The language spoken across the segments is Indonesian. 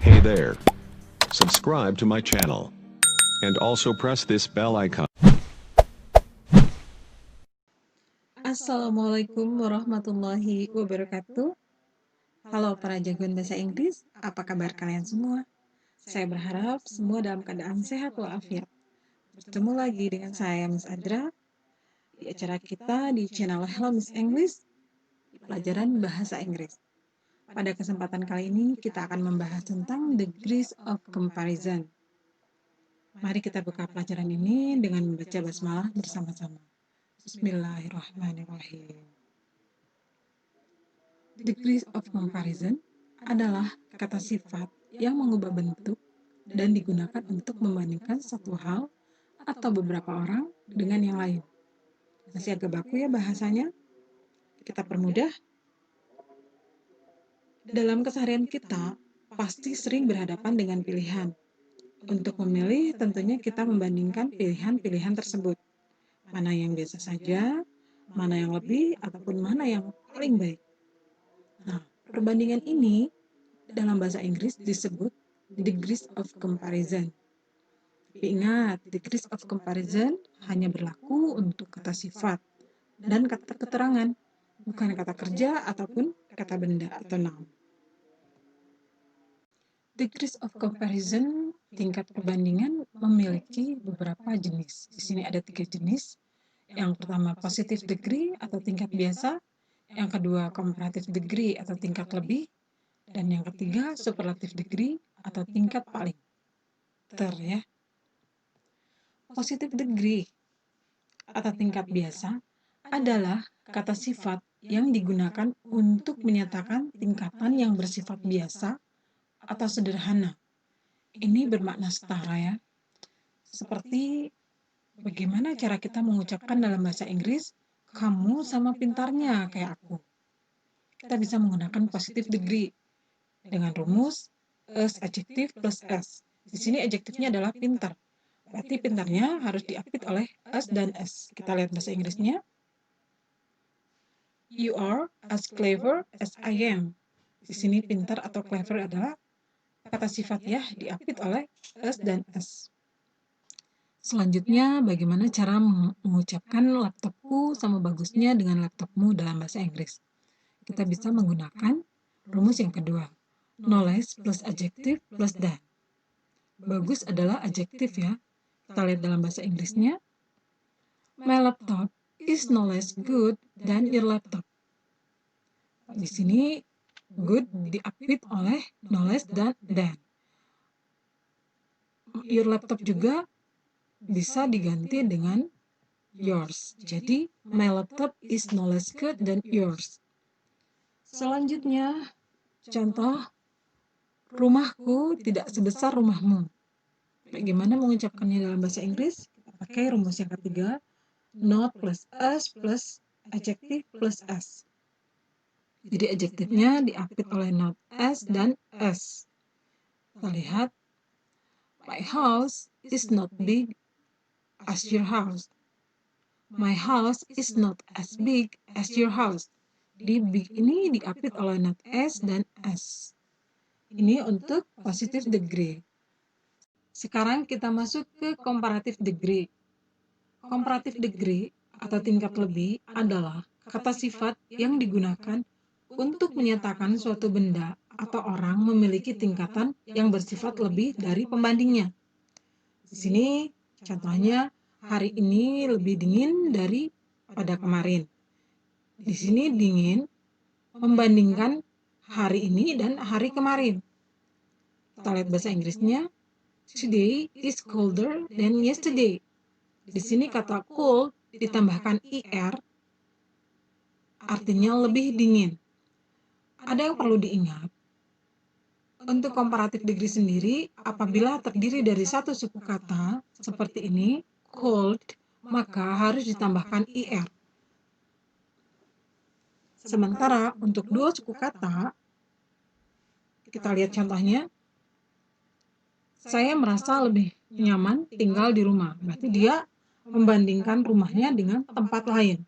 Hey there. Subscribe to my channel. And also press this bell icon. Assalamualaikum warahmatullahi wabarakatuh. Halo para jagoan bahasa Inggris, apa kabar kalian semua? Saya berharap semua dalam keadaan sehat walafiat. Bertemu lagi dengan saya Miss Adra di acara kita di channel Hello Miss English, pelajaran bahasa Inggris. Pada kesempatan kali ini kita akan membahas tentang degrees of comparison. Mari kita buka pelajaran ini dengan membaca basmalah bersama-sama. Bismillahirrahmanirrahim. Degrees of comparison adalah kata sifat yang mengubah bentuk dan digunakan untuk membandingkan satu hal atau beberapa orang dengan yang lain. Masih agak baku ya bahasanya? Kita permudah. Dalam keseharian kita, pasti sering berhadapan dengan pilihan. Untuk memilih, tentunya kita membandingkan pilihan-pilihan tersebut. Mana yang biasa saja, mana yang lebih, ataupun mana yang paling baik. Nah, perbandingan ini dalam bahasa Inggris disebut degrees of comparison. Tapi ingat, degrees of comparison hanya berlaku untuk kata sifat dan kata keterangan, bukan kata kerja ataupun kata benda atau noun. Degrees of comparison, tingkat perbandingan, memiliki beberapa jenis. Di sini ada 3 jenis. Yang pertama, positive degree atau tingkat biasa. Yang kedua, comparative degree atau tingkat lebih. Dan yang ketiga, superlative degree atau tingkat paling. Ya. Positive degree atau tingkat biasa adalah kata sifat yang digunakan untuk menyatakan tingkatan yang bersifat biasa atau sederhana. Ini bermakna setara ya. Seperti bagaimana cara kita mengucapkan dalam bahasa Inggris, kamu sama pintarnya kayak aku. Kita bisa menggunakan positive degree dengan rumus as adjektif plus s. Di sini adjektifnya adalah pintar. Berarti pintarnya harus diapit oleh as dan s. Kita lihat bahasa Inggrisnya. You are as clever as I am. Di sini pintar atau clever adalah kata sifat ya, diapit oleh as dan s. Selanjutnya, bagaimana cara mengucapkan laptopku sama bagusnya dengan laptopmu dalam bahasa Inggris? Kita bisa menggunakan rumus yang kedua. No less plus adjektif plus than. Bagus adalah adjektif ya. Kita lihat dalam bahasa Inggrisnya. My laptop is no less good than your laptop. Di sini good diapit oleh no less dan than. Your laptop juga bisa diganti dengan yours. Jadi my laptop is no less good than yours. Selanjutnya, contoh rumahku tidak sebesar rumahmu. Bagaimana mengucapkannya dalam bahasa Inggris? Kita pakai rumus yang ketiga, not plus as plus adjektif plus s. Jadi adjektifnya diapit oleh not as dan s. Kita lihat, my house is not big as your house. My house is not as big as your house. Di big ini diapit oleh not as dan s. Ini untuk positive degree. Sekarang kita masuk ke comparative degree. Comparative degree atau tingkat lebih adalah kata sifat yang digunakan untuk menyatakan suatu benda atau orang memiliki tingkatan yang bersifat lebih dari pembandingnya. Di sini contohnya, hari ini lebih dingin dari pada kemarin. Di sini dingin membandingkan hari ini dan hari kemarin. Kita lihat bahasa Inggrisnya. Today is colder than yesterday. Di sini kata cold ditambahkan er, artinya lebih dingin. Ada yang perlu diingat. Untuk comparative degree sendiri, apabila terdiri dari satu suku kata, seperti ini, cold, maka harus ditambahkan er. Sementara untuk dua suku kata, kita lihat contohnya, saya merasa lebih nyaman tinggal di rumah. Berarti dia membandingkan rumahnya dengan tempat lain.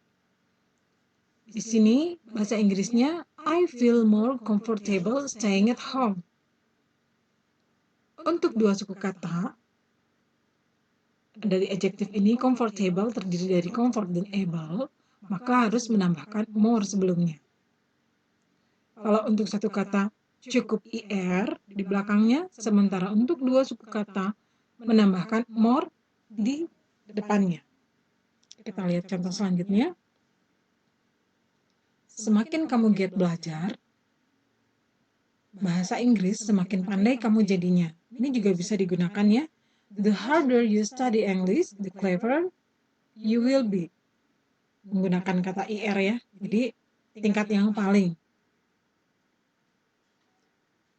Di sini bahasa Inggrisnya, I feel more comfortable staying at home. Untuk dua suku kata, dari adjektif ini comfortable terdiri dari comfort dan able, maka harus menambahkan more sebelumnya. Kalau untuk satu kata cukup IR di belakangnya, sementara untuk dua suku kata menambahkan more di depannya. Kita lihat contoh selanjutnya. Semakin kamu giat belajar bahasa Inggris, semakin pandai kamu jadinya. Ini juga bisa digunakan ya. The harder you study English, the cleverer you will be. Menggunakan kata IR ya. Jadi tingkat yang paling.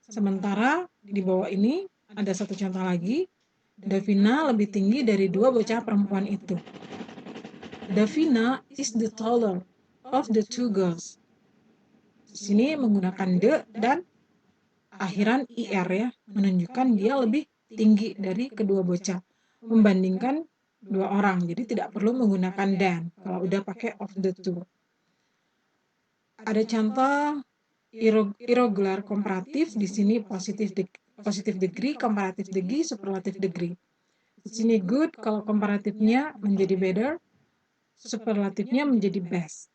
Sementara di bawah ini ada satu contoh lagi. Davina lebih tinggi dari dua bocah perempuan itu. Davina is the taller of the two girls. Di sini menggunakan the dan akhiran IR ya, menunjukkan dia lebih tinggi dari kedua bocah membandingkan dua orang. Jadi tidak perlu menggunakan than kalau udah pakai of the two. Ada contoh irregular komparatif, di sini positive degree, comparative degree, superlative degree. Di sini good kalau komparatifnya menjadi better, superlatifnya menjadi best.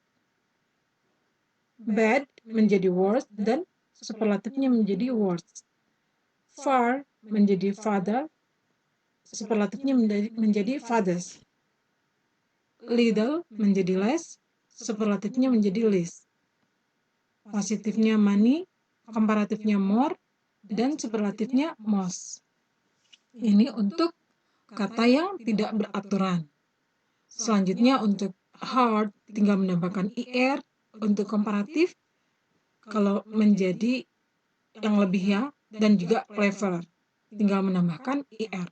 Bad menjadi worst dan superlatifnya menjadi worst. Far menjadi father, superlatifnya menjadi fathers. Little menjadi less, superlatifnya menjadi least. Positifnya money, komparatifnya more, dan superlatifnya most. Ini untuk kata yang tidak beraturan. Selanjutnya untuk hard, tinggal menambahkan IR. Untuk komparatif, kalau menjadi yang lebih ya, dan juga clever, tinggal menambahkan IR.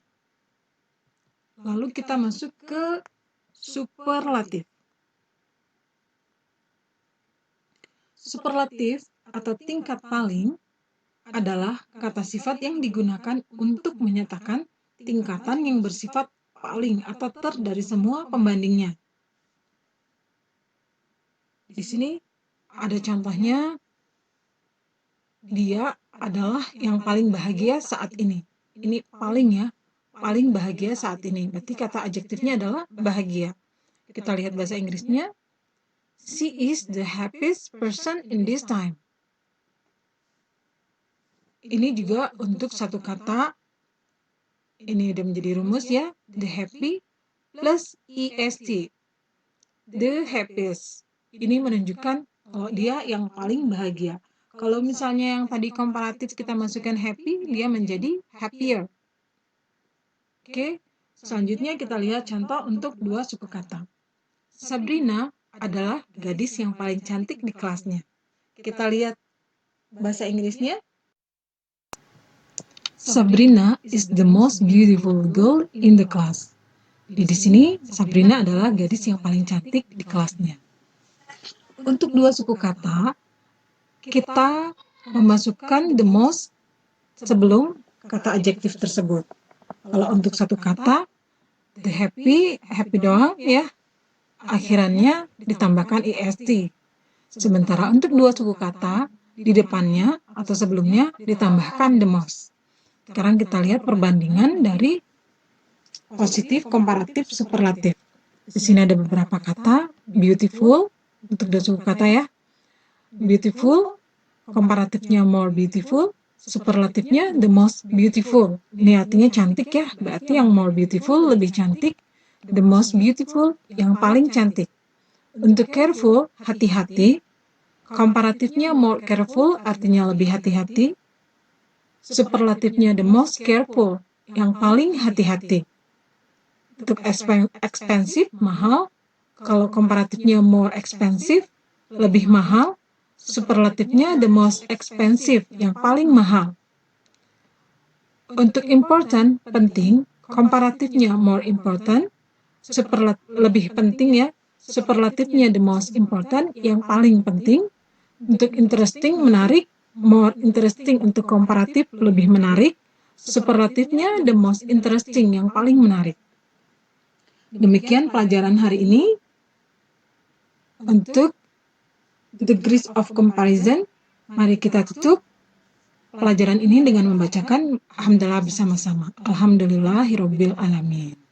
Lalu kita masuk ke superlatif. Superlatif atau tingkat paling adalah kata sifat yang digunakan untuk menyatakan tingkatan yang bersifat paling atau ter dari semua pembandingnya. Di sini ada contohnya, dia adalah yang paling bahagia saat ini. Ini paling ya, paling bahagia saat ini. Berarti kata adjektifnya adalah bahagia. Kita lihat bahasa Inggrisnya. She is the happiest person in this time. Ini juga untuk satu kata, ini udah menjadi rumus ya, the happy plus est, the happiest. Ini menunjukkan kalau dia yang paling bahagia. Kalau misalnya yang tadi komparatif kita masukkan happy, dia menjadi happier. Oke, selanjutnya kita lihat contoh untuk dua suku kata. Sabrina adalah gadis yang paling cantik di kelasnya. Kita lihat bahasa Inggrisnya. Sabrina is the most beautiful girl in the class. Di sini Sabrina adalah gadis yang paling cantik di kelasnya. Untuk dua suku kata, kita memasukkan the most sebelum kata adjektif tersebut. Kalau untuk satu kata, the happy doang ya, akhirannya ditambahkan est. Sementara untuk dua suku kata, di depannya atau sebelumnya ditambahkan the most. Sekarang kita lihat perbandingan dari positif, komparatif, superlatif. Di sini ada beberapa kata, beautiful, untuk dua suku kata ya. Beautiful, komparatifnya more beautiful, superlatifnya the most beautiful. Ini artinya cantik ya, berarti yang more beautiful lebih cantik, the most beautiful yang paling cantik. Untuk careful, hati-hati, komparatifnya more careful artinya lebih hati-hati, superlatifnya the most careful yang paling hati-hati. Untuk expensive, mahal, kalau komparatifnya more expensive, lebih mahal, superlatifnya the most expensive, yang paling mahal. Untuk important, penting, komparatifnya more important, lebih penting ya, superlatifnya the most important, yang paling penting. Untuk interesting, menarik, more interesting untuk komparatif, lebih menarik, superlatifnya the most interesting, yang paling menarik. Demikian pelajaran hari ini. Untuk degrees of comparison, mari kita tutup. pelajaran ini dengan membacakan hamdalah bersama-sama. Alhamdulillahirabbil alamin.